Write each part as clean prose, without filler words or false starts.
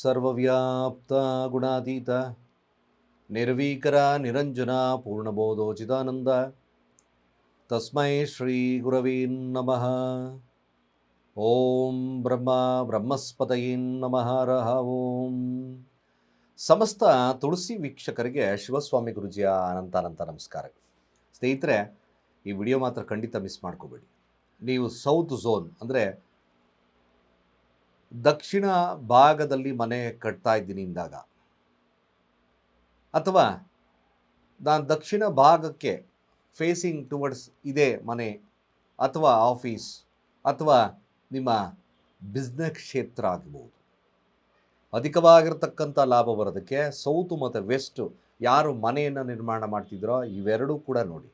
ಸರ್ವವ್ಯಾಪ್ತ ಗುಣಾತೀತ ನಿರ್ವೀಕರ ನಿರಂಜನ ಪೂರ್ಣಬೋಧೋಚಿತಾನಂದ ತಸ್ಮೈ ಶ್ರೀ ಗುರವೇ ನಮಃ. ಓಂ ಬ್ರಹ್ಮಸ್ಪತಯೇ ನಮಃ ರಹ ಓಂ. ಸಮಸ್ತ ತುಳಸಿ ವೀಕ್ಷಕರಿಗೆ ಶಿವಸ್ವಾಮಿ ಗುರುಜಿಯ ಅನಂತ ನಮಸ್ಕಾರ. ಸ್ನೇಹಿತರೆ, ಈ ವಿಡಿಯೋ ಮಾತ್ರ ಖಂಡಿತ ಮಿಸ್ ಮಾಡ್ಕೋಬೇಡಿ. ನೀವು ಸೌತ್ ಝೋನ್ ಅಂದರೆ ದಕ್ಷಿಣ ಭಾಗದಲ್ಲಿ ಮನೆ ಕಟ್ತಾ ಇದ್ದೀನಿ ಇಂದಾಗ, ಅಥವಾ ನಾನು ದಕ್ಷಿಣ ಭಾಗಕ್ಕೆ ಫೇಸಿಂಗ್ ಟುವರ್ಡ್ಸ್ ಇದೆ ಮನೆ ಅಥವಾ ಆಫೀಸ್ ಅಥವಾ ನಿಮ್ಮ ಬಿಸ್ನೆಸ್ ಕ್ಷೇತ್ರ ಆಗ್ಬೋದು, ಅಧಿಕವಾಗಿರ್ತಕ್ಕಂಥ ಲಾಭ ಬರೋದಕ್ಕೆ ಸೌತು ಮತ್ತು ವೆಸ್ಟು ಯಾರು ಮನೆಯನ್ನು ನಿರ್ಮಾಣ ಮಾಡ್ತಿದ್ರೋ ಇವೆರಡೂ ಕೂಡ ನೋಡಿ.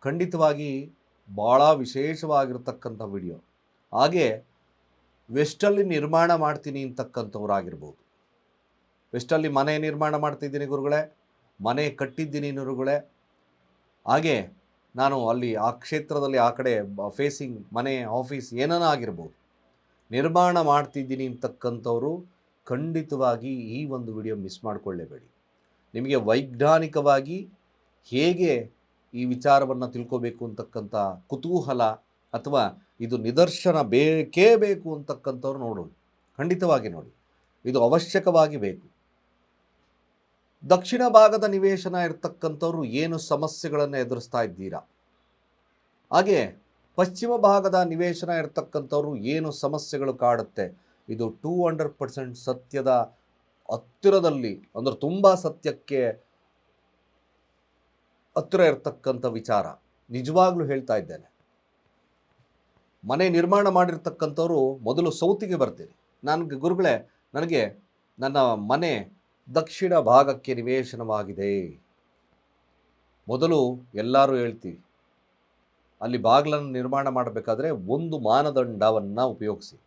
ಖಂಡಿತವಾಗಿ ಭಾಳ ವಿಶೇಷವಾಗಿರ್ತಕ್ಕಂಥ ವಿಡಿಯೋ. ಹಾಗೆ ವೆಸ್ಟಲ್ಲಿ ನಿರ್ಮಾಣ ಮಾಡ್ತೀನಿ ಅಂತಕ್ಕಂಥವ್ರಾಗಿರ್ಬೋದು, ವೆಸ್ಟಲ್ಲಿ ಮನೆ ನಿರ್ಮಾಣ ಮಾಡ್ತಿದ್ದೀನಿ ಗುರುಗಳೇ, ಮನೆ ಕಟ್ಟಿದ್ದೀನಿ ಗುರುಗಳೇ, ಹಾಗೆ ನಾನು ಅಲ್ಲಿ ಆ ಕ್ಷೇತ್ರದಲ್ಲಿ ಆ ಕಡೆ ಫೇಸಿಂಗ್ ಮನೆ ಆಫೀಸ್ ಏನಾನ ಆಗಿರ್ಬೋದು ನಿರ್ಮಾಣ ಮಾಡ್ತಿದ್ದೀನಿ ಅಂತಕ್ಕಂಥವ್ರು ಖಂಡಿತವಾಗಿ ಈ ಒಂದು ವಿಡಿಯೋ ಮಿಸ್ ಮಾಡಿಕೊಳ್ಳೇಬೇಡಿ. ನಿಮಗೆ ವೈಜ್ಞಾನಿಕವಾಗಿ ಹೇಗೆ ಈ ವಿಚಾರವನ್ನು ತಿಳ್ಕೋಬೇಕು ಅಂತಕ್ಕಂಥ ಕುತೂಹಲ ಅಥವಾ ಇದು ನಿದರ್ಶನ ಬೇಕೇ ಬೇಕು ಅಂತಕ್ಕಂಥವ್ರು ನೋಡೋದು, ಖಂಡಿತವಾಗಿ ನೋಡಿ, ಇದು ಅವಶ್ಯಕವಾಗಿ ಬೇಕು. ದಕ್ಷಿಣ ಭಾಗದ ನಿವೇಶನ ಇರ್ತಕ್ಕಂಥವ್ರು ಏನು ಸಮಸ್ಯೆಗಳನ್ನು ಎದುರಿಸ್ತಾ ಇದ್ದೀರಾ, ಹಾಗೆ ಪಶ್ಚಿಮ ಭಾಗದ ನಿವೇಶನ ಇರ್ತಕ್ಕಂಥವ್ರು ಏನು ಸಮಸ್ಯೆಗಳು ಕಾಡುತ್ತೆ, ಇದು 200% ಸತ್ಯದ ಹತ್ತಿರದಲ್ಲಿ, ಅಂದರೆ ತುಂಬ ಸತ್ಯಕ್ಕೆ ಹತ್ತಿರ ಇರ್ತಕ್ಕಂಥ ವಿಚಾರ. ನಿಜವಾಗ್ಲೂ ಹೇಳ್ತಾ ಇದ್ದೇನೆ. ಮನೆ ನಿರ್ಮಾಣ ಮಾಡಿರ್ತಕ್ಕಂಥವ್ರು ಮೊದಲು ಸೌತಿಗೆ ಬರ್ತೀನಿ. ನನಗೆ ಗುರುಗಳೇ, ನನಗೆ ನನ್ನ ಮನೆ ದಕ್ಷಿಣ ಭಾಗಕ್ಕೆ ನಿವೇಶನವಾಗಿದೆ. ಮೊದಲು ಎಲ್ಲರೂ ಹೇಳ್ತೀವಿ, ಅಲ್ಲಿ ಬಾಗಿಲನ್ನು ನಿರ್ಮಾಣ ಮಾಡಬೇಕಾದ್ರೆ ಒಂದು ಮಾನದಂಡವನ್ನು ಉಪಯೋಗಿಸಿ.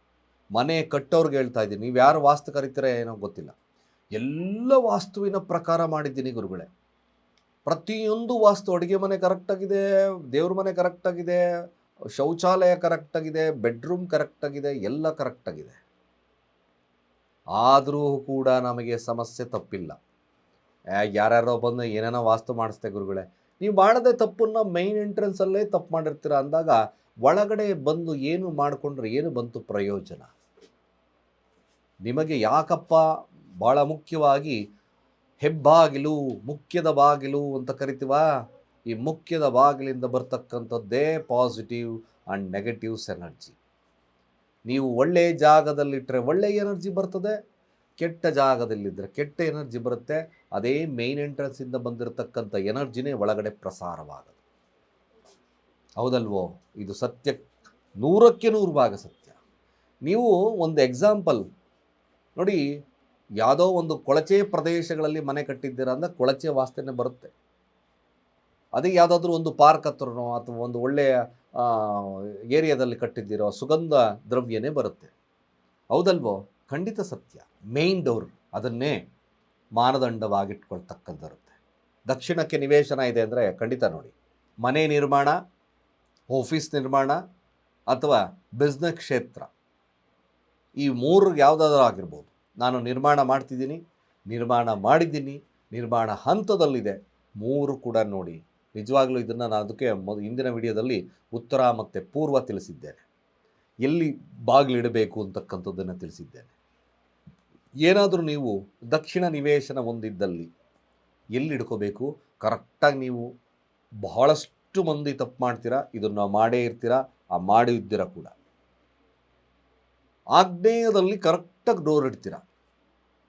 ಮನೆ ಕಟ್ಟೋರ್ಗೆ ಹೇಳ್ತಾ ಇದ್ದೀನಿ, ನೀವು ಯಾರು ವಾಸ್ತು ಕರಿತೀರ ಏನೋ ಗೊತ್ತಿಲ್ಲ, ಎಲ್ಲ ವಾಸ್ತುವಿನ ಪ್ರಕಾರ ಮಾಡಿದ್ದೀನಿ ಗುರುಗಳೇ. ಪ್ರತಿಯೊಂದು ವಾಸ್ತು, ಅಡುಗೆ ಮನೆ ಕರೆಕ್ಟಾಗಿದೆ, ದೇವ್ರ ಮನೆ ಕರೆಕ್ಟಾಗಿದೆ, ಶೌಚಾಲಯ ಕರೆಕ್ಟಾಗಿದೆ, ಬೆಡ್ರೂಮ್ ಕರೆಕ್ಟಾಗಿದೆ, ಎಲ್ಲ ಕರೆಕ್ಟಾಗಿದೆ. ಆದರೂ ಕೂಡ ನಮಗೆ ಸಮಸ್ಯೆ ತಪ್ಪಿಲ್ಲ. ಯಾರ್ಯಾರೋ ಬಂದು ಏನೇನೋ ವಾಸ್ತು ಮಾಡಿಸ್ತೆ ಗುರುಗಳೇ, ನೀವು ಮಾಡದೆ ತಪ್ಪನ್ನು ಮೈನ್ ಎಂಟ್ರೆನ್ಸಲ್ಲೇ ತಪ್ಪು ಮಾಡಿರ್ತೀರ ಅಂದಾಗ ಒಳಗಡೆ ಬಂದು ಏನು ಮಾಡಿಕೊಂಡ್ರೆ ಏನು ಬಂತು ಪ್ರಯೋಜನ? ನಿಮಗೆ ಯಾಕಪ್ಪ ಭಾಳ ಮುಖ್ಯವಾಗಿ ಹೆಬ್ಬಾಗಿಲು, ಮುಖ್ಯದ ಬಾಗಿಲು ಅಂತ ಕರಿತೀವ, ಈ ಮುಖ್ಯದ ಬಾಗಿಲಿಂದ ಬರ್ತಕ್ಕಂಥದ್ದೇ ಪಾಸಿಟಿವ್ ಆ್ಯಂಡ್ ನೆಗೆಟಿವ್ಸ್ ಎನರ್ಜಿ. ನೀವು ಒಳ್ಳೆಯ ಜಾಗದಲ್ಲಿಟ್ಟರೆ ಒಳ್ಳೆಯ ಎನರ್ಜಿ ಬರ್ತದೆ, ಕೆಟ್ಟ ಜಾಗದಲ್ಲಿದ್ದರೆ ಕೆಟ್ಟ ಎನರ್ಜಿ ಬರುತ್ತೆ. ಅದೇ ಮೇನ್ ಎಂಟ್ರೆನ್ಸಿಂದ ಬಂದಿರತಕ್ಕಂಥ ಎನರ್ಜಿನೇ ಒಳಗಡೆ ಪ್ರಸಾರವಾಗೋದು. ಹೌದಲ್ವೋ? ಇದು ಸತ್ಯ, 100ಕ್ಕೆ 100% ಸತ್ಯ. ನೀವು ಒಂದು ಎಕ್ಸಾಂಪಲ್ ನೋಡಿ, ಯಾವುದೋ ಒಂದು ಕೊಳಚೆ ಪ್ರದೇಶಗಳಲ್ಲಿ ಮನೆ ಕಟ್ಟಿದ್ದೀರ ಅಂದರೆ ಕೊಳಚೆ ವಾಸನೆ ಬರುತ್ತೆ. ಅದೇ ಯಾವುದಾದ್ರೂ ಒಂದು ಪಾರ್ಕ್ ಹತ್ರನೋ ಅಥವಾ ಒಂದು ಒಳ್ಳೆಯ ಏರಿಯಾದಲ್ಲಿ ಕಟ್ಟಿದ್ದೀರೋ ಸುಗಂಧ ದ್ರವ್ಯನೇ ಬರುತ್ತೆ. ಹೌದಲ್ವೋ? ಖಂಡಿತ ಸತ್ಯ. ಮೇನ್ ಡೋರ್ ಅದನ್ನೇ ಮಾನದಂಡವಾಗಿಟ್ಕೊಳ್ತಕ್ಕಂಥರುತ್ತೆ. ದಕ್ಷಿಣಕ್ಕೆ ನಿವೇಶನ ಇದೆ ಅಂದರೆ ಖಂಡಿತ ನೋಡಿ, ಮನೆ ನಿರ್ಮಾಣ, ಆಫೀಸ್ ನಿರ್ಮಾಣ ಅಥವಾ ಬಿಸ್ನೆಸ್ ಕ್ಷೇತ್ರ, ಈ ಮೂರು ಯಾವುದಾದ್ರೂ ಆಗಿರ್ಬೋದು. ನಾನು ನಿರ್ಮಾಣ ಮಾಡ್ತಿದ್ದೀನಿ, ನಿರ್ಮಾಣ ಮಾಡಿದ್ದೀನಿ, ನಿರ್ಮಾಣ ಹಂತದಲ್ಲಿದೆ, ಮೂರು ಕೂಡ ನೋಡಿ. ನಿಜವಾಗ್ಲೂ ಇದನ್ನು ನಾನು ಅದಕ್ಕೆ ಹಿಂದಿನ ವಿಡಿಯೋದಲ್ಲಿ ಉತ್ತರ ಮತ್ತು ಪೂರ್ವ ತಿಳಿಸಿದ್ದೇನೆ, ಎಲ್ಲಿ ಬಾಗಿಲಿಡಬೇಕು ಅಂತಕ್ಕಂಥದ್ದನ್ನು ತಿಳಿಸಿದ್ದೇನೆ. ಏನಾದರೂ ನೀವು ದಕ್ಷಿಣ ನಿವೇಶನ ಹೊಂದಿದ್ದಲ್ಲಿ ಎಲ್ಲಿ ಇಡ್ಕೋಬೇಕು ಕರೆಕ್ಟಾಗಿ, ನೀವು ಬಹಳಷ್ಟು ಮಂದಿ ತಪ್ಪು ಮಾಡ್ತೀರಾ, ಇದನ್ನು ಮಾಡೇ ಇರ್ತೀರಾ, ಮಾಡಿದ್ದೀರಾ ಕೂಡ. ಆಗ್ನೇಯದಲ್ಲಿ ಕರೆಕ್ಟಾಗಿ ಡೋರ್ ಇಡ್ತೀರಾ.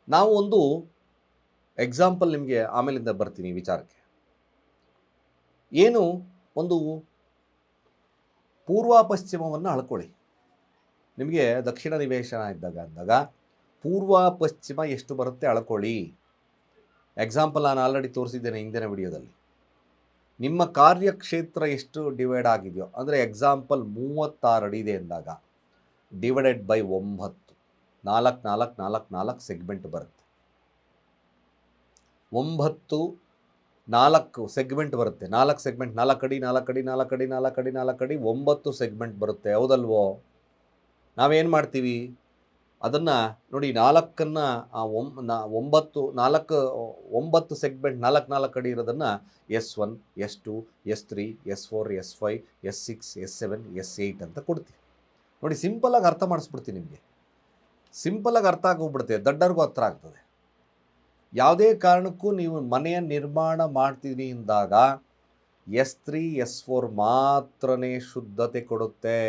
ನಾವು ಒಂದು ಎಕ್ಸಾಂಪಲ್ ನಿಮಗೆ ಆಮೇಲಿಂದ ಬರ್ತೀನಿ ವಿಚಾರಕ್ಕೆ. ಏನು ಒಂದು ಪೂರ್ವ ಪಶ್ಚಿಮವನ್ನು ಅಳ್ಕೊಳ್ಳಿ. ನಿಮಗೆ ದಕ್ಷಿಣ ನಿವೇಶನ ಅಂದಾಗ ಪೂರ್ವ ಪಶ್ಚಿಮ ಎಷ್ಟು ಬರುತ್ತೆ ಅಳ್ಕೊಳ್ಳಿ. ಎಕ್ಸಾಂಪಲ್ ನಾನು ಆಲ್ರೆಡಿ ತೋರಿಸಿದ್ದೇನೆ ಹಿಂದಿನ ವಿಡಿಯೋದಲ್ಲಿ. ನಿಮ್ಮ ಕಾರ್ಯಕ್ಷೇತ್ರ ಎಷ್ಟು ಡಿವೈಡ್ ಆಗಿದೆಯೋ, ಅಂದರೆ ಎಕ್ಸಾಂಪಲ್ 36 ಅಡಿ ಇದೆ ಅಂದಾಗ ಡಿವೈಡೆಡ್ ಬೈ 9, 4 4 4 4 ಸೆಗ್ಮೆಂಟ್ ಬರುತ್ತೆ. 9 4 ಸೆಗ್ಮೆಂಟ್ ಬರುತ್ತೆ. 4 ಸೆಗ್ಮೆಂಟ್, 4 ಅಡಿ 4 ಅಡಿ 4 ಅಡಿ 4 ಅಡಿ 4 ಅಡಿ 9 ಸೆಗ್ಮೆಂಟ್ ಬರುತ್ತೆ. ಹೌದಲ್ವೋ? ನಾವೇನು ಮಾಡ್ತೀವಿ, ಅದನ್ನು ನೋಡಿ, ನಾಲ್ಕನ್ನು ಒಂಬತ್ತು ಸೆಗ್ಮೆಂಟ್ ನಾಲ್ಕು ಅಡಿ ಇರೋದನ್ನು S1, S2, S3, S4, S5, S6, S7, S8 ಅಂತ ಕೊಡ್ತೀವಿ. ನೋಡಿ, ಸಿಂಪಲಾಗಿ ಅರ್ಥ ಮಾಡಿಸ್ಬಿಡ್ತೀನಿ ನಿಮಗೆ. ಸಿಂಪಲಾಗಿ ಅರ್ಥ ಆಗೋಗ್ಬಿಡುತ್ತೆ, ದಡ್ಡರಿಗೂ ಹತ್ರ ಆಗ್ತದೆ. ಯಾವುದೇ ಕಾರಣಕ್ಕೂ ನೀವು ಮನೆಯ ನಿರ್ಮಾಣ ಮಾಡ್ತೀವಿ ಅಂದಾಗ S3, S4 ಮಾತ್ರನೇ ಶುದ್ಧತೆ ಕೊಡುತ್ತೆ.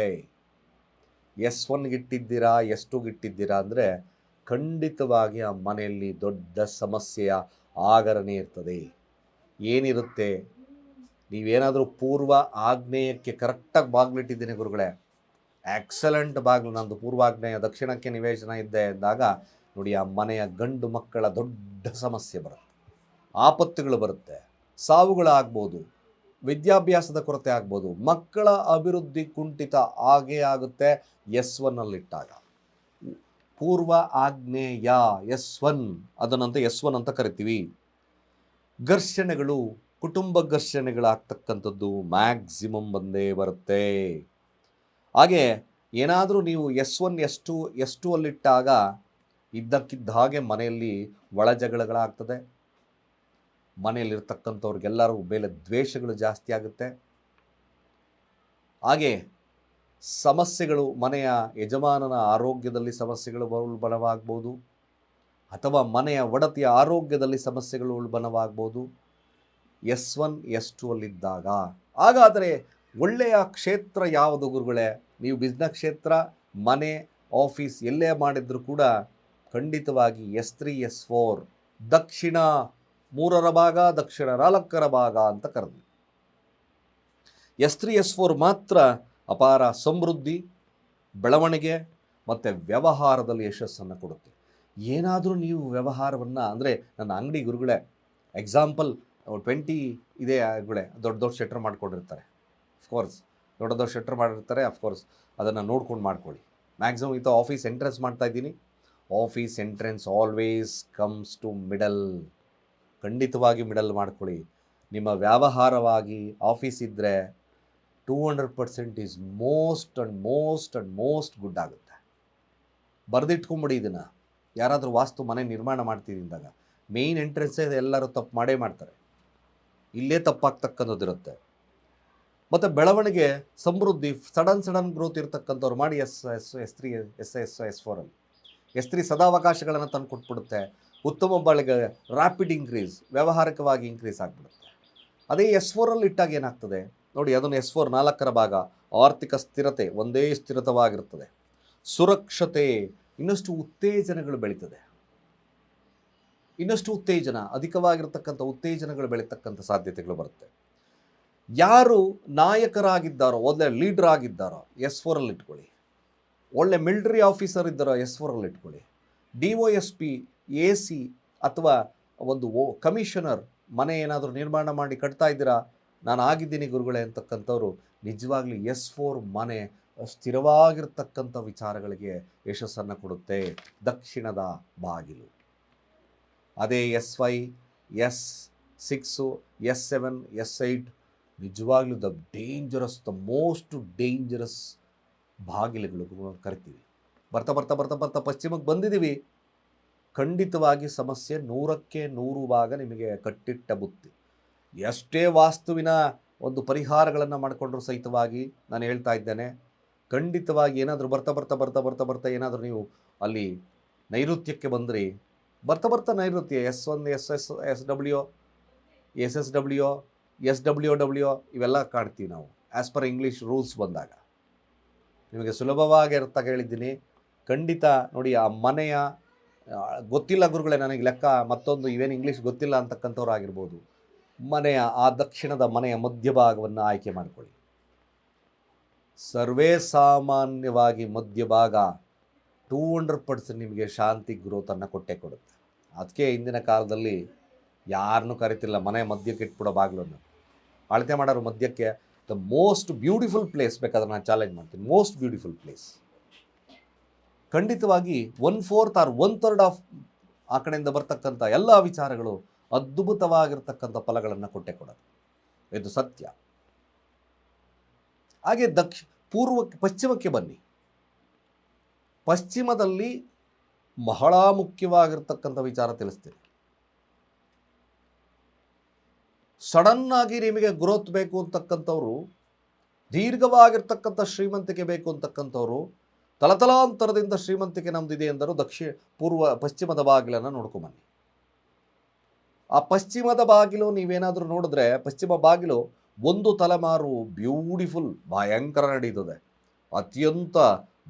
S1 ಇಟ್ಟಿದ್ದೀರಾ, S2 ಇಟ್ಟಿದ್ದೀರಾ ಅಂದರೆ ಖಂಡಿತವಾಗಿ ಆ ಮನೆಯಲ್ಲಿ ದೊಡ್ಡ ಸಮಸ್ಯೆಯ ಆಗರನೇ ಇರ್ತದೆ. ಏನಿರುತ್ತೆ, ನೀವೇನಾದರೂ ಪೂರ್ವ ಆಗ್ನೇಯಕ್ಕೆ ಕರೆಕ್ಟಾಗಿ ಬಾಗಿಲಿಟ್ಟಿದ್ದೀನಿ ಗುರುಗಳೇ, ಎಕ್ಸಲೆಂಟ್ ಬಾಗಿಲು, ನಂದು ಪೂರ್ವಾಗ್ನೇಯ ದಕ್ಷಿಣಕ್ಕೆ ನಿವೇಶನ ಇದ್ದೆ ಎಂದಾಗ ನೋಡಿ, ಆ ಮನೆಯ ಗಂಡು ಮಕ್ಕಳ ದೊಡ್ಡ ಸಮಸ್ಯೆ ಬರುತ್ತೆ, ಆಪತ್ತುಗಳು ಬರುತ್ತೆ, ಸಾವುಗಳಾಗ್ಬೋದು, ವಿದ್ಯಾಭ್ಯಾಸದ ಕೊರತೆ ಆಗ್ಬೋದು, ಮಕ್ಕಳ ಅಭಿವೃದ್ಧಿ ಕುಂಠಿತ ಆಗೇ ಆಗುತ್ತೆ. S1ನಲ್ಲಿಟ್ಟಾಗ ಪೂರ್ವ ಆಗ್ನೇಯ S1, ಅದನ್ನಂತ S1 ಅಂತ ಕರಿತೀವಿ. ಘರ್ಷಣೆಗಳು, ಕುಟುಂಬ ಘರ್ಷಣೆಗಳಾಗ್ತಕ್ಕಂಥದ್ದು ಮ್ಯಾಕ್ಸಿಮಮ್ ಬಂದೇ ಬರುತ್ತೆ. ಹಾಗೆ ಏನಾದರೂ ನೀವು S1, S2 ಅಲ್ಲಿಟ್ಟಾಗ ಇದ್ದಕ್ಕಿದ್ದ ಹಾಗೆ ಮನೆಯಲ್ಲಿ ಒಳಜಗಳಗಳಾಗ್ತದೆ, ಮನೆಯಲ್ಲಿರ್ತಕ್ಕಂಥವ್ರಿಗೆಲ್ಲರೂ ಮೇಲೆ ದ್ವೇಷಗಳು ಜಾಸ್ತಿ ಆಗುತ್ತೆ. ಹಾಗೆ ಸಮಸ್ಯೆಗಳು, ಮನೆಯ ಯಜಮಾನನ ಆರೋಗ್ಯದಲ್ಲಿ ಸಮಸ್ಯೆಗಳು ಉಲ್ಬಣವಾಗ್ಬೋದು, ಅಥವಾ ಮನೆಯ ಒಡತಿಯ ಆರೋಗ್ಯದಲ್ಲಿ ಸಮಸ್ಯೆಗಳು ಉಲ್ಬಣವಾಗ್ಬೋದು S1, S2 ಅಲ್ಲಿದ್ದಾಗ. ಹಾಗಾದರೆ ಒಳ್ಳೆಯ ಕ್ಷೇತ್ರ ಯಾವುದು ಗುರುಗಳೇ? ನೀವು ಬಿಸ್ನೆಸ್ ಕ್ಷೇತ್ರ, ಮನೆ, ಆಫೀಸ್ ಎಲ್ಲೇ ಮಾಡಿದರೂ ಕೂಡ ಖಂಡಿತವಾಗಿ S3, S4 ದಕ್ಷಿಣ 3ರ ಭಾಗ, ದಕ್ಷಿಣ 4ರ ಭಾಗ ಅಂತ ಕರೆದ್ವಿ. S3, S4 ಮಾತ್ರ ಅಪಾರ ಸಮೃದ್ಧಿ, ಬೆಳವಣಿಗೆ ಮತ್ತು ವ್ಯವಹಾರದಲ್ಲಿ ಯಶಸ್ಸನ್ನು ಕೊಡುತ್ತೆ. ಏನಾದರೂ ನೀವು ವ್ಯವಹಾರವನ್ನು, ಅಂದರೆ ನನ್ನ ಅಂಗಡಿ ಗುರುಗಳೇ, ಎಕ್ಸಾಂಪಲ್ 20 ಇದೆ ಗುರುಗಳೇ, ದೊಡ್ಡ ಶೆಟ್ರ್ ಮಾಡ್ಕೊಂಡಿರ್ತಾರೆ. ಅಫ್ಕೋರ್ಸ್ ದೊಡ್ಡ ಶೆಟ್ರ್ ಮಾಡಿರ್ತಾರೆ, ಅಫ್ಕೋರ್ಸ್ ಅದನ್ನು ನೋಡ್ಕೊಂಡು ಮಾಡ್ಕೊಳ್ಳಿ. ಮ್ಯಾಕ್ಸಿಮಮ್ ಇದು ಆಫೀಸ್ ಎಂಟ್ರೆನ್ಸ್ ಮಾಡ್ತಾಯಿದ್ದೀನಿ. Office entrance always comes to middle. ಖಂಡಿತವಾಗಿ ಮಿಡಲ್ ಮಾಡ್ಕೊಳ್ಳಿ. ನಿಮ್ಮ ವ್ಯವಹಾರವಾಗಿ ಆಫೀಸ್ ಇದ್ದರೆ 200% ಈಸ್ ಮೋಸ್ಟ್ ಗುಡ್ ಆಗುತ್ತೆ. ಬರೆದಿಟ್ಕೊಂಬಿಡಿ ಇದನ್ನು. ಯಾರಾದರೂ ವಾಸ್ತು ಮನೆ ನಿರ್ಮಾಣ ಮಾಡ್ತಿದ್ದಾಗ ಮೇಯ್ನ್ ಎಂಟ್ರೆನ್ಸೇ ಎಲ್ಲರೂ ತಪ್ಪು ಮಾಡೇ ಮಾಡ್ತಾರೆ, ಇಲ್ಲೇ ತಪ್ಪಾಗ್ತಕ್ಕಂಥದ್ದಿರುತ್ತೆ. ಮತ್ತು ಬೆಳವಣಿಗೆ, ಸಮೃದ್ಧಿ, ಸಡನ್ ಗ್ರೋತ್ ಇರ್ತಕ್ಕಂಥವ್ರು ಮಾಡಿ S3, S4 ಅಲ್ಲಿ S3 ಸದಾವಕಾಶಗಳನ್ನು ತಂದು ಕೊಟ್ಬಿಡುತ್ತೆ. ಉತ್ತಮ ಬಾಳಿಗೆ, ರ್ಯಾಪಿಡ್ ಇನ್ಕ್ರೀಸ್, ವ್ಯಾವಹಾರಿಕವಾಗಿ ಇನ್ಕ್ರೀಸ್ ಆಗಿಬಿಡುತ್ತೆ. ಅದೇ S4 ಅಲ್ಲಿ ಇಟ್ಟಾಗ ಏನಾಗ್ತದೆ ನೋಡಿ, ಅದನ್ನು S4 4ರ ಭಾಗ, ಆರ್ಥಿಕ ಸ್ಥಿರತೆ ಒಂದೇ ಸ್ಥಿರತವಾಗಿರ್ತದೆ, ಸುರಕ್ಷತೆ, ಇನ್ನಷ್ಟು ಉತ್ತೇಜನಗಳು ಬೆಳೀತದೆ, ಇನ್ನಷ್ಟು ಉತ್ತೇಜನ, ಅಧಿಕವಾಗಿರ್ತಕ್ಕಂಥ ಉತ್ತೇಜನಗಳು ಬೆಳೀತಕ್ಕಂಥ ಸಾಧ್ಯತೆಗಳು ಬರುತ್ತೆ. ಯಾರು ನಾಯಕರಾಗಿದ್ದಾರೋ, ಒಳ್ಳೆ ಲೀಡರ್ ಆಗಿದ್ದಾರೋ S4 ಅಲ್ಲಿ ಇಟ್ಕೊಳ್ಳಿ. ಒಳ್ಳೆ ಮಿಲಿಟರಿ ಆಫೀಸರ್ ಇದ್ದಾರೋ S4 ಅಲ್ಲಿ ಇಟ್ಕೊಳ್ಳಿ. DOSP, AC ಅಥವಾ ಒಂದು ಕಮಿಷನರ್ ಮನೆ ಏನಾದರೂ ನಿರ್ಮಾಣ ಮಾಡಿ ಕಟ್ತಾ ಇದ್ದೀರಾ, ನಾನು ಆಗಿದ್ದೀನಿ ಗುರುಗಳೇ ಅಂತಕ್ಕಂಥವ್ರು ನಿಜವಾಗ್ಲೂ S4 ಮನೆ ಸ್ಥಿರವಾಗಿರ್ತಕ್ಕಂಥ ವಿಚಾರಗಳಿಗೆ ಯಶಸ್ಸನ್ನು ಕೊಡುತ್ತೆ. ದಕ್ಷಿಣದ ಬಾಗಿಲು. ಅದೇ S5, S6, S7, S8 ನಿಜವಾಗ್ಲೂ ದ ಮೋಸ್ಟ್ ಡೇಂಜರಸ್ ಬಾಗಿಲುಗಳು ಕರಿತೀವಿ. ಬರ್ತಾ ಪಶ್ಚಿಮಕ್ಕೆ ಬಂದಿದ್ದೀವಿ. ಖಂಡಿತವಾಗಿ ಸಮಸ್ಯೆ 100ಕ್ಕೆ 100 ಭಾಗ ನಿಮಗೆ ಕಟ್ಟಿಟ್ಟ ಬುತ್ತಿ. ಎಷ್ಟೇ ವಾಸ್ತುವಿನ ಒಂದು ಪರಿಹಾರಗಳನ್ನು ಮಾಡಿಕೊಂಡ್ರೂ ಸಹಿತವಾಗಿ ನಾನು ಹೇಳ್ತಾ ಇದ್ದೇನೆ, ಖಂಡಿತವಾಗಿ ಏನಾದರೂ ಬರ್ತಾ ಏನಾದರೂ ನೀವು ಅಲ್ಲಿ ನೈಋತ್ಯಕ್ಕೆ ಬಂದ್ರಿ, ಬರ್ತಾ ನೈಋತ್ಯ S1, SSW, SSW, SWW ಇವೆಲ್ಲ ಕಾಣ್ತೀವಿ ನಾವು ಆ್ಯಸ್ ಪರ್ ಇಂಗ್ಲೀಷ್ ರೂಲ್ಸ್ ಬಂದಾಗ. ನಿಮಗೆ ಸುಲಭವಾಗಿ ಅರ್ಥ ಹೇಳಿದ್ದೀನಿ. ಖಂಡಿತ ನೋಡಿ, ಆ ಮನೆಯ ಗೊತ್ತಿಲ್ಲ ಗುರುಗಳೇ ನನಗೆ ಲೆಕ್ಕ, ಮತ್ತೊಂದು ಇವೇನು ಇಂಗ್ಲೀಷ್ ಗೊತ್ತಿಲ್ಲ ಅಂತಕ್ಕಂಥವ್ರು ಆಗಿರ್ಬೋದು, ಮನೆಯ ಆ ದಕ್ಷಿಣದ ಮನೆಯ ಮಧ್ಯಭಾಗವನ್ನು ಆಯ್ಕೆ ಮಾಡಿಕೊಳ್ಳಿ. ಸರ್ವೇ ಸಾಮಾನ್ಯವಾಗಿ ಮಧ್ಯಭಾಗ 200% ನಿಮಗೆ ಶಾಂತಿ ಗ್ರೋತನ್ನು ಕೊಡುತ್ತೆ. ಅದಕ್ಕೆ ಇಂದಿನ ಕಾಲದಲ್ಲಿ ಯಾರನ್ನೂ ಕರಿತಿಲ್ಲ ಮನೆ ಮಧ್ಯಕ್ಕೆ ಇಟ್ಬಿಡೋ ಬಾಗಿಲನ್ನು. ಅಳತೆ ಮಾಡೋರು ಮಧ್ಯಕ್ಕೆ ದ ಮೋಸ್ಟ್ ಬ್ಯೂಟಿಫುಲ್ ಪ್ಲೇಸ್, ಬೇಕಾದ್ರೆ ನಾನು ಚಾಲೆಂಜ್ ಮಾಡ್ತೀನಿ, ಮೋಸ್ಟ್ ಬ್ಯೂಟಿಫುಲ್ ಪ್ಲೇಸ್. ಖಂಡಿತವಾಗಿ 1/4 ಆರ್ 1/3 ಆಫ್ ಆ ಕಡೆಯಿಂದ ಬರ್ತಕ್ಕಂಥ ಎಲ್ಲ ವಿಚಾರಗಳು ಅದ್ಭುತವಾಗಿರ್ತಕ್ಕಂಥ ಫಲಗಳನ್ನು ಕೊಡುತ್ತೆ. ಇದು ಸತ್ಯ. ಹಾಗೆ ಪಶ್ಚಿಮಕ್ಕೆ ಬನ್ನಿ. ಪಶ್ಚಿಮದಲ್ಲಿ ಬಹಳ ಮುಖ್ಯವಾಗಿರ್ತಕ್ಕಂಥ ವಿಚಾರ ತಿಳಿಸ್ತೀನಿ. ಸಡನ್ನಾಗಿ ನಿಮಗೆ ಗ್ರೋತ್ ಬೇಕು ಅಂತಕ್ಕಂಥವ್ರು, ದೀರ್ಘವಾಗಿರ್ತಕ್ಕಂಥ ಶ್ರೀಮಂತಿಕೆ ಬೇಕು ಅಂತಕ್ಕಂಥವ್ರು, ತಲತಲಾಂತರದಿಂದ ಶ್ರೀಮಂತಿಕೆ ನಮ್ಮದಿದೆ ಎಂದರು ಪಶ್ಚಿಮದ ಬಾಗಿಲನ್ನು ನೋಡ್ಕೊಂಬನ್ನಿ. ಆ ಪಶ್ಚಿಮದ ಬಾಗಿಲು ನೀವೇನಾದರೂ ನೋಡಿದ್ರೆ, ಪಶ್ಚಿಮ ಬಾಗಿಲು ಒಂದು ತಲೆಮಾರು ಬ್ಯೂಟಿಫುಲ್ ಭಯಂಕರ ನಡೀತದೆ. ಅತ್ಯಂತ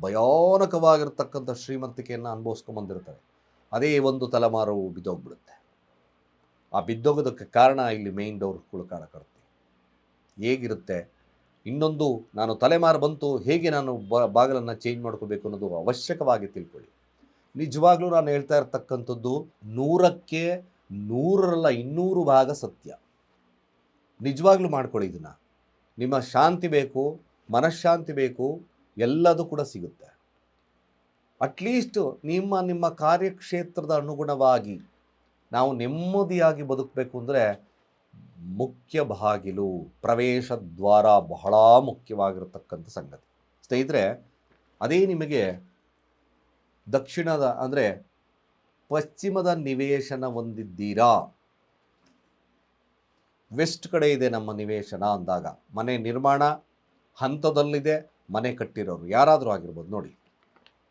ಭಯಾನಕವಾಗಿರ್ತಕ್ಕಂಥ ಶ್ರೀಮಂತಿಕೆಯನ್ನು ಅನುಭವಿಸ್ಕೊಂಬಂದಿರ್ತಾರೆ. ಅದೇ ಒಂದು ತಲೆಮಾರು ಬಿದ್ದೋಗ್ಬಿಡುತ್ತೆ. ಆ ಬಿದ್ದೋಗೋದಕ್ಕೆ ಕಾರಣ ಇಲ್ಲಿ ಮೇನ್ ಡೋರ್ ಕುಳುಕಾಡಕರ್ತಿ ಹೇಗಿರುತ್ತೆ, ಇನ್ನೊಂದು ನಾನು ತಲೆಮಾರು ಬಂತು ಹೇಗೆ ನಾನು ಬಾಗಿಲನ್ನು ಚೇಂಜ್ ಮಾಡ್ಕೋಬೇಕು ಅನ್ನೋದು ಅವಶ್ಯಕವಾಗಿ ತಿಳ್ಕೊಳ್ಳಿ. ನಿಜವಾಗ್ಲೂ ನಾನು ಹೇಳ್ತಾ ಇರ್ತಕ್ಕಂಥದ್ದು 100ಕ್ಕೆ 100ರಲ್ಲ 200 ಭಾಗ ಸತ್ಯ. ನಿಜವಾಗ್ಲೂ ಮಾಡ್ಕೊಳ್ಳಿ ಇದನ್ನು. ನಿಮ್ಮ ಶಾಂತಿ ಬೇಕು, ಮನಃಶಾಂತಿ ಬೇಕು, ಎಲ್ಲದೂ ಕೂಡ ಸಿಗುತ್ತೆ. ಅಟ್ಲೀಸ್ಟ್ ನಿಮ್ಮ ಕಾರ್ಯಕ್ಷೇತ್ರದ ಅನುಗುಣವಾಗಿ ನಾವು ನೆಮ್ಮದಿಯಾಗಿ ಬದುಕಬೇಕು ಅಂದರೆ ಮುಖ್ಯ ಬಾಗಿಲು, ಪ್ರವೇಶ ದ್ವಾರ ಬಹಳ ಮುಖ್ಯವಾಗಿರತಕ್ಕಂಥ ಸಂಗತಿ. ಸ್ನೇಹಿತರೆ, ಅದೇ ನಿಮಗೆ ದಕ್ಷಿಣದ ಅಂದರೆ ಪಶ್ಚಿಮದ ನಿವೇಶನ ಹೊಂದಿದ್ದೀರಾ, ವೆಸ್ಟ್ ಕಡೆ ಇದೆ ನಮ್ಮ ನಿವೇಶನ ಅಂದಾಗ, ಮನೆ ನಿರ್ಮಾಣ ಹಂತದಲ್ಲಿದೆ, ಮನೆ ಕಟ್ಟಿರೋರು ಯಾರಾದರೂ ಆಗಿರ್ಬೋದು. ನೋಡಿ,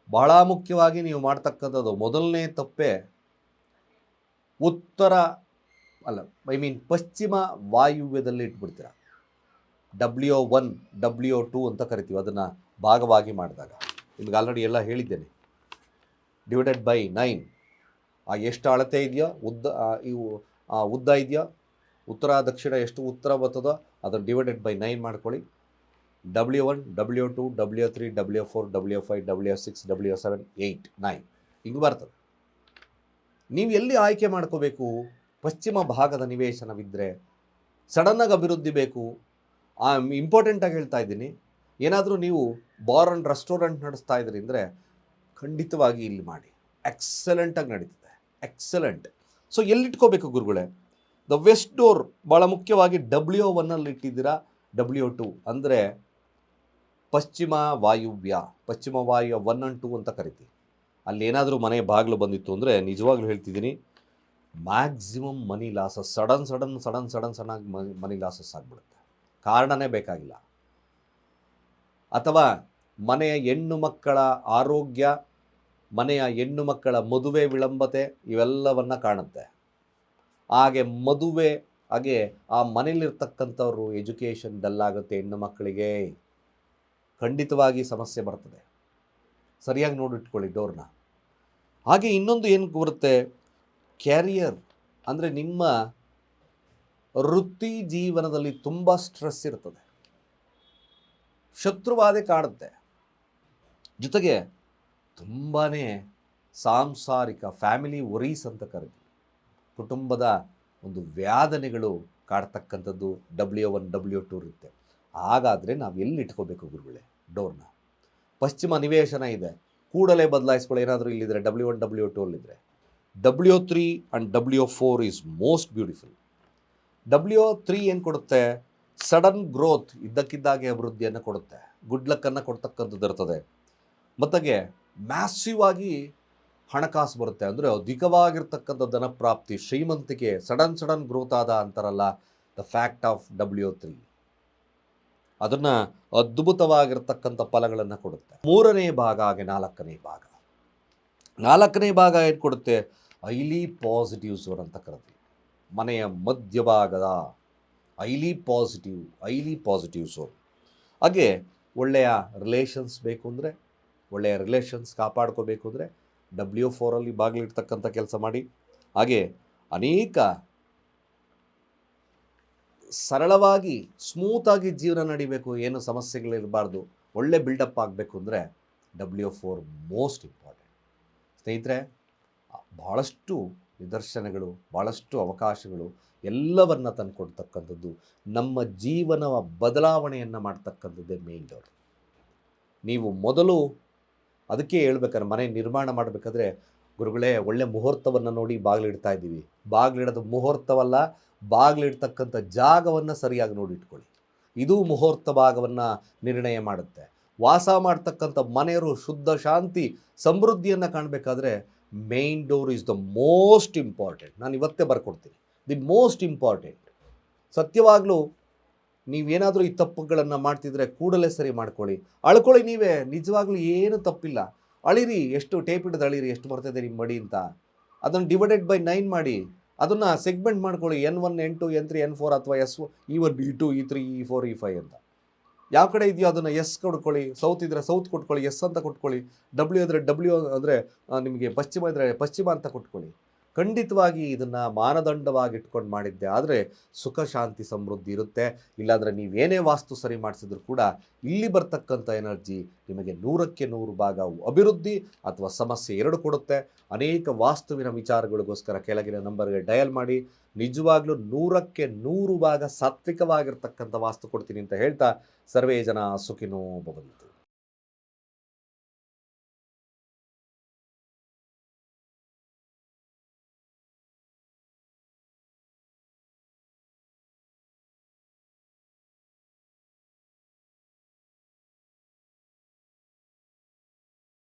ಬಹಳ ಮುಖ್ಯವಾಗಿ ನೀವು ಮಾಡ್ತಕ್ಕಂಥದ್ದು ಮೊದಲನೇ ತಪ್ಪೇ ಪಶ್ಚಿಮ ವಾಯುವ್ಯದಲ್ಲಿ ಇಟ್ಬಿಡ್ತೀರ. W1 W2 ಅಂತ ಕರಿತೀವಿ. ಅದನ್ನು ಭಾಗವಾಗಿ ಮಾಡಿದಾಗ ನಿಮ್ಗೆ ಆಲ್ರೆಡಿ ಎಲ್ಲ ಹೇಳಿದ್ದೇನೆ. /9 ಎಷ್ಟು ಅಳತೆ ಇದೆಯೋ ಉದ್ದ ಇದೆಯೋ, ಉತ್ತರ ದಕ್ಷಿಣ ಎಷ್ಟು ಉತ್ತರ ಬರ್ತದೋ ಅದನ್ನು /9 ಮಾಡ್ಕೊಳ್ಳಿ. W1 W2 W3 W4 W5 W6 W7 8 9 ಹಿಂಗೆ ಬರ್ತದೆ. ನೀವು ಎಲ್ಲಿ ಆಯ್ಕೆ ಮಾಡ್ಕೋಬೇಕು? ಪಶ್ಚಿಮ ಭಾಗದ ನಿವೇಶನವಿದ್ದರೆ, ಸಡನ್ನಾಗಿ ಅಭಿವೃದ್ಧಿ ಬೇಕು. ಇಂಪಾರ್ಟೆಂಟಾಗಿ ಹೇಳ್ತಾ ಇದ್ದೀನಿ, ಏನಾದರೂ ನೀವು ಬಾರ್ ಆ್ಯಂಡ್ ರೆಸ್ಟೋರೆಂಟ್ ನಡೆಸ್ತಾ ಇದ್ದೀರಿ ಅಂದರೆ ಖಂಡಿತವಾಗಿ ಇಲ್ಲಿ ಮಾಡಿ. ಎಕ್ಸಲೆಂಟಾಗಿ ನಡೀತದೆ, ಎಕ್ಸಲೆಂಟ್. ಸೊ ಎಲ್ಲಿಟ್ಕೋಬೇಕು ಗುರುಗಳೇ? ದ ವೆಸ್ಟ್ ಡೋರ್ ಭಾಳ ಮುಖ್ಯವಾಗಿ W1 ಇಟ್ಟಿದ್ದೀರಾ. W2 ಅಂದರೆ ಪಶ್ಚಿಮ ವಾಯುವ್ಯ 1 and 2 ಅಂತ ಕರಿತೀವಿ. ಅಲ್ಲಿ ಏನಾದರೂ ಮನೆ ಬಾಗಿಲು ಬಂದಿತ್ತು ಅಂದರೆ ನಿಜವಾಗ್ಲೂ ಹೇಳ್ತಿದ್ದೀನಿ, ಮ್ಯಾಕ್ಸಿಮಮ್ ಮನಿ ಲಾಸಸ್, ಸಡನ್ನಾಗಿ ಮನಿ ಲಾಸಸ್ ಆಗಿಬಿಡುತ್ತೆ. ಕಾರಣನೇ ಬೇಕಾಗಿಲ್ಲ. ಅಥವಾ ಮನೆಯ ಹೆಣ್ಣು ಮಕ್ಕಳ ಆರೋಗ್ಯ, ಮನೆಯ ಹೆಣ್ಣು ಮಕ್ಕಳ ಮದುವೆ ವಿಳಂಬತೆ ಇವೆಲ್ಲವನ್ನು ಕಾಣುತ್ತೆ. ಹಾಗೆ ಆ ಮನೇಲಿರ್ತಕ್ಕಂಥವ್ರು ಎಜುಕೇಷನ್ ಡಲ್ ಆಗುತ್ತೆ. ಹೆಣ್ಣು ಮಕ್ಕಳಿಗೆ ಖಂಡಿತವಾಗಿ ಸಮಸ್ಯೆ ಬರ್ತದೆ. ಸರಿಯಾಗಿ ನೋಡಿಟ್ಕೊಳ್ಳಿ ಡೋರ್ನ. ಹಾಗೆ ಇನ್ನೊಂದು ಏನು ಬರುತ್ತೆ, ಕ್ಯಾರಿಯರ್ ಅಂದರೆ ನಿಮ್ಮ ವೃತ್ತಿ ಜೀವನದಲ್ಲಿ ತುಂಬ ಸ್ಟ್ರೆಸ್ ಇರ್ತದೆ, ಶತ್ರುವಾದೆ ಕಾಡುತ್ತೆ, ಜೊತೆಗೆ ತುಂಬಾ ಸಾಂಸಾರಿಕ ಫ್ಯಾಮಿಲಿ ವರೀಸ್ ಅಂತ ಕರಿತೀವಿ, ಕುಟುಂಬದ ಒಂದು ವ್ಯಾಧನೆಗಳು ಕಾಡ್ತಕ್ಕಂಥದ್ದು W1 W2 ಇರುತ್ತೆ. ಹಾಗಾದರೆ ನಾವು ಎಲ್ಲಿ ಇಟ್ಕೋಬೇಕು ಗುರುಗಳೇ ಡೋರ್ನ? ಪಶ್ಚಿಮ ನಿವೇಶನ ಇದೆ, ಕೂಡಲೇ ಬದಲಾಯಿಸ್ಕೊಳ್ಳಿ. ಏನಾದರೂ ಇಲ್ಲಿದ್ದರೆ W1 W2 ಅಲ್ಲಿದ್ದರೆ W3 and W4 is most beautiful. W3 ಏನು ಕೊಡುತ್ತೆ? ಸಡನ್ ಗ್ರೋತ್, ಇದ್ದಕ್ಕಿದ್ದಾಗೆ ಅಭಿವೃದ್ಧಿಯನ್ನು ಕೊಡುತ್ತೆ, ಗುಡ್ ಲಕ್ಕನ್ನು ಕೊಡ್ತಕ್ಕಂಥದ್ದು ಇರ್ತದೆ. ಮತ್ತಿಗೆ ಮ್ಯಾಸಿವ್ ಆಗಿ ಹಣಕಾಸು ಬರುತ್ತೆ, ಅಂದರೆ ಅಧಿಕವಾಗಿರ್ತಕ್ಕಂಥ ಧನಪ್ರಾಪ್ತಿ, ಶ್ರೀಮಂತಿಕೆ, ಸಡನ್ ಗ್ರೋತ್ ಆದ ಅಂತಾರಲ್ಲ, ದ ಫ್ಯಾಕ್ಟ್ ಆಫ್ W3 ಅದನ್ನು ಅದ್ಭುತವಾಗಿರ್ತಕ್ಕಂಥ ಫಲಗಳನ್ನು ಕೊಡುತ್ತೆ. 3ನೇ ಭಾಗ, ಹಾಗೆ 4ನೇ ಭಾಗ ಏನು ಕೊಡುತ್ತೆ? ಹೈಲಿ ಪಾಸಿಟಿವ್ ಝೋನ್ ಅಂತ ಕರಿತೀವಿ. ಮನೆಯ ಮಧ್ಯಭಾಗದ ಹೈಲಿ ಪಾಸಿಟಿವ್ ಝೋನ್. ಹಾಗೆ ಒಳ್ಳೆಯ ರಿಲೇಷನ್ಸ್ ಬೇಕು ಅಂದರೆ, ಒಳ್ಳೆಯ ರಿಲೇಷನ್ಸ್ ಕಾಪಾಡ್ಕೋಬೇಕು ಅಂದರೆ W4 ಬಾಗಿಲಿಡ್ತಕ್ಕಂಥ ಕೆಲಸ ಮಾಡಿ. ಹಾಗೆ ಅನೇಕ ಸರಳವಾಗಿ ಸ್ಮೂತಾಗಿ ಜೀವನ ನಡಿಬೇಕು, ಏನು ಸಮಸ್ಯೆಗಳಿರಬಾರ್ದು, ಒಳ್ಳೆ ಬಿಲ್ಡಪ್ ಆಗಬೇಕು ಅಂದರೆ W4 ಮೋಸ್ಟ್ ಇಂಪಾರ್ಟೆಂಟ್. ಸ್ನೇಹಿತರೆ, ಭಾಳಷ್ಟು ನಿದರ್ಶನಗಳು, ಭಾಳಷ್ಟು ಅವಕಾಶಗಳು ಎಲ್ಲವನ್ನು ತಂದುಕೊಡ್ತಕ್ಕಂಥದ್ದು, ನಮ್ಮ ಜೀವನ ಬದಲಾವಣೆಯನ್ನು ಮಾಡ್ತಕ್ಕಂಥದ್ದೇ ಮೇನ್ ಡೋರ್. ನೀವು ಮೊದಲು ಅದಕ್ಕೆ ಹೇಳ್ಬೇಕಾದ್ರೆ, ಮನೆ ನಿರ್ಮಾಣ ಮಾಡಬೇಕಾದ್ರೆ ಗುರುಗಳೇ ಒಳ್ಳೆ ಮುಹೂರ್ತವನ್ನು ನೋಡಿ ಬಾಗಿಲಿಡ್ತಾ ಇದ್ದೀವಿ. ಬಾಗಿಲಿಡೋದು ಮುಹೂರ್ತವಲ್ಲ, ಬಾಗಿಲಿಡ್ತಕ್ಕಂಥ ಜಾಗವನ್ನು ಸರಿಯಾಗಿ ನೋಡಿ ಇಟ್ಕೊಳ್ಳಿ. ಇದು ಮುಹೂರ್ತ ಭಾಗವನ್ನು ನಿರ್ಣಯ ಮಾಡುತ್ತೆ. ವಾಸ ಮಾಡ್ತಕ್ಕಂಥ ಮನೆಯವರು ಶುದ್ಧ ಶಾಂತಿ ಸಮೃದ್ಧಿಯನ್ನು ಕಾಣಬೇಕಾದ್ರೆ main door is the most important. ನಾನು ಇವತ್ತೇ ಬರ್ಕೊಡ್ತೀನಿ, ದಿ ಮೋಸ್ಟ್ ಇಂಪಾರ್ಟೆಂಟ್. ಸತ್ಯವಾಗಲೂ ನೀವೇನಾದರೂ ಈ ತಪ್ಪುಗಳನ್ನು ಮಾಡ್ತಿದ್ರೆ ಕೂಡಲೇ ಸರಿ ಮಾಡ್ಕೊಳ್ಳಿ, ಅಳ್ಕೊಳ್ಳಿ. ನೀವೇ ನಿಜವಾಗ್ಲೂ ಏನು ತಪ್ಪಿಲ್ಲ, ಅಳಿರಿ, ಎಷ್ಟು ಟೇಪ್ ಹಿಡಿದು ಅಳಿರಿ, ಎಷ್ಟು ಬರ್ತಿದೆ ನಿಮ್ಮ ಮಡಿ ಅಂತ. ಅದನ್ನು ಡಿವೈಡೆಡ್ ಬೈ 9 ಮಾಡಿ, ಅದನ್ನು ಸೆಗ್ಮೆಂಟ್ ಮಾಡ್ಕೊಳ್ಳಿ, N1 N2 N3 N4 ಅಥವಾ E1 E2 E3 E4 E5 ಅಂತ. ಯಾವ ಕಡೆ ಇದೆಯೋ ಅದನ್ನು ಎಸ್ ಕೊಡ್ಕೊಳ್ಳಿ, ಸೌತ್ ಇದ್ದರೆ ಸೌತ್ ಕೊಟ್ಕೊಳ್ಳಿ, ಎಸ್ ಅಂತ ಕೊಟ್ಕೊಳ್ಳಿ, ಡಬ್ಲ್ಯೂ ಅಂದರೆ ಡಬ್ಲ್ಯೂ ಅಂದರೆ ನಿಮಗೆ ಪಶ್ಚಿಮ ಇದ್ದರೆ ಪಶ್ಚಿಮ ಅಂತ ಕೊಟ್ಕೊಳ್ಳಿ. ಖಂಡಿತವಾಗಿ ಇದನ್ನು ಮಾನದಂಡವಾಗಿ ಇಟ್ಕೊಂಡು ಮಾಡಿದ್ದೆ ಆದರೆ ಸುಖ ಶಾಂತಿ ಸಮೃದ್ಧಿ ಇರುತ್ತೆ. ಇಲ್ಲಾಂದರೆ ನೀವೇನೇ ವಾಸ್ತು ಸರಿ ಮಾಡಿಸಿದ್ರು ಕೂಡ ಇಲ್ಲಿ ಬರ್ತಕ್ಕಂಥ ಎನರ್ಜಿ ನಿಮಗೆ 100ಕ್ಕೆ 100 ಭಾಗ ಅಭಿವೃದ್ಧಿ ಅಥವಾ ಸಮಸ್ಯೆ ಎರಡು ಕೊಡುತ್ತೆ. ಅನೇಕ ವಾಸ್ತುವಿನ ವಿಚಾರಗಳಿಗೋಸ್ಕರ ಕೆಳಗಿನ ನಂಬರ್ಗೆ ಡಯಲ್ ಮಾಡಿ. ನಿಜವಾಗ್ಲೂ 100ಕ್ಕೆ 100 ಭಾಗ ಸಾತ್ವಿಕವಾಗಿರ್ತಕ್ಕಂಥ ವಾಸ್ತು ಕೊಡ್ತೀನಿ ಅಂತ ಹೇಳ್ತಾ, ಸರ್ವೇ ಜನ ಸುಖಿನೋ ಭವಂತು.